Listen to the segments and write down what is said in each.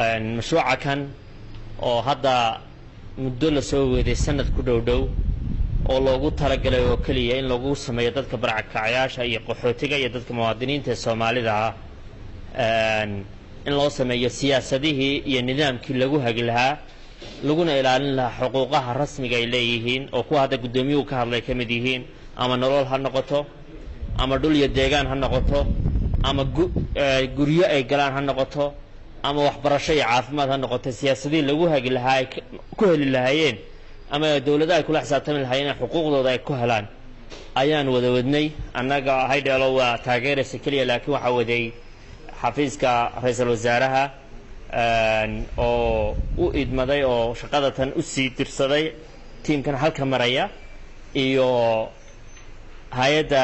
مشروع كان oo hadda muddo la soo weeday sanad ku dhow oo loogu talagalay oo kaliya in lagu sameeyo dadka barakacayaasha iyo qaxootiga iyo dadka muwaadiniinta Soomaalida in loo sameeyo siyaasadihii iyo nidaamkii lagu hagi lahaa laguna ilaalin lahaa xuquuqaha rasmiga ay leeyihiin oo ku hadda gudoomiyuhu ka hadlay kamid yihiin ama nolol ha noqoto ama dhul iyo deegaan ha noqoto ama guryo ay galaan ha noqoto ama waxbarasho iyo caafimaad ha noqoto siyaasadii lagu hagi lahaa ay ku heli lahaayeen ama dawladda ay kula xisaabtami lahaayeen xuquuqdooda ay ku helaan ayaan wada wadnay annaga haydheelo waa taageeraysa kaliya laakiin waxa waday xafiiska ra'iisul wasaaraha oo u idmaday oo shaqada tan u sii dirsaday tiimkan halka maraya iyo hay'adda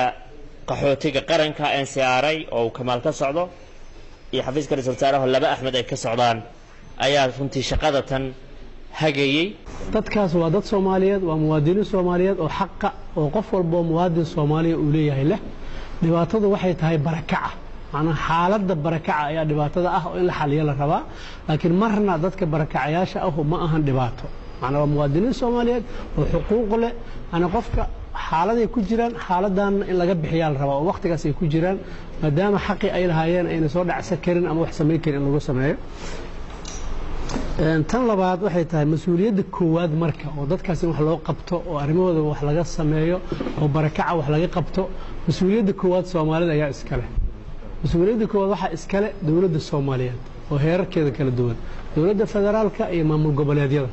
qaxootiga qaranka NCRA oo Kamaal ka socdo iyo xafiiska ra'iisul wasaaraha laba Axmed ay ka socdaan ayaa runtii shaqada tan hagayay dadkaas waa dad Soomaaliyeed waa muwaadiniin Soomaaliyeed oo xaq oo qof walba muwaadin Soomaaliyeed uu leeyahay leh dhibaatadu waxay tahay barakaca macna xaaladda barakaca ayaa dhibaatada ah oo in la xaliyo la rabaa laakiin marna dadka barakacayaasha ah ma ahan dhibaato macna waa muwaadiniin Soomaaliyeed oo xuquuq leh ana qofka xaaladay ku jiraan xaaladan in laga bixiyo la rabaa oo waqtigaas ay ku jiraan maadaama xaqi ay lahaayeen ayna soo dhacsan karin ama wax sameyn karin lagu sameeyo tan labaad waxay tahay mas'uuliyadda koowaad marka oo dadkaas in wax loo qabto oo arrimahooda wax laga sameeyo oo barakaca wax laga qabto mas'uuliyadda koowaad Soomaalida ayaa iska leh mas'uuliyadda koowaad waxa iska leh dawladda Soomaaliyeed oo heerarkeeda kala duwan dawladda federaalka iyo maamul goboleedyada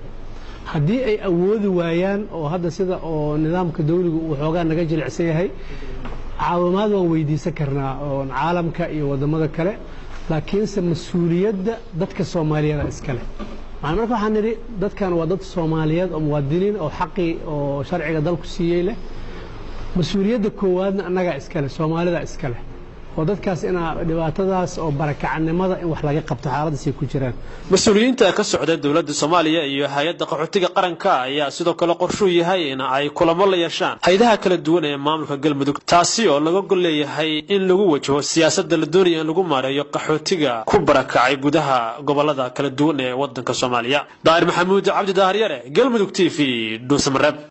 haddii ay awoodi waayaan oo hadda sida oo nidaamka dawliga uu xoogaa naga jilicsan yahay caawimaad waan weydiisan karnaa oo caalamka iyo wadamada kale laakiinse mas'uuliyadda dadka Soomaaliyeed iska leh marka waxaan niri dadkan waa dad Soomaaliyeed oo muwaadiniin oo xaqi oo sharciga dalku siiyay leh mas'uuliyadda koowaadna annaga iska leh Soomaalida iska leh oo dadkaas ina dhibaatadaas oo barakacanimada in wax laga qabto xaaladaas ay ku jiraan mas'uuliyiinta ka socda dawladda Soomaaliya iyo hay'adda qaxootiga qaranka ayaa sidoo kale qorshu yahay in ay kulamo la yeeshaan hay'adaha kala duwan ee maamulka Galmudug taasi oo laga gol leeyahay in lagu wajaho siyaasadda la doonayo in lagu maareeyo qaxootiga ku barakacay gudaha gobolada kala duwan ee wadanka Soomaaliya Daahir Maxamuud Cabdi Daahir Yare Galmudug TV Dhuusamareb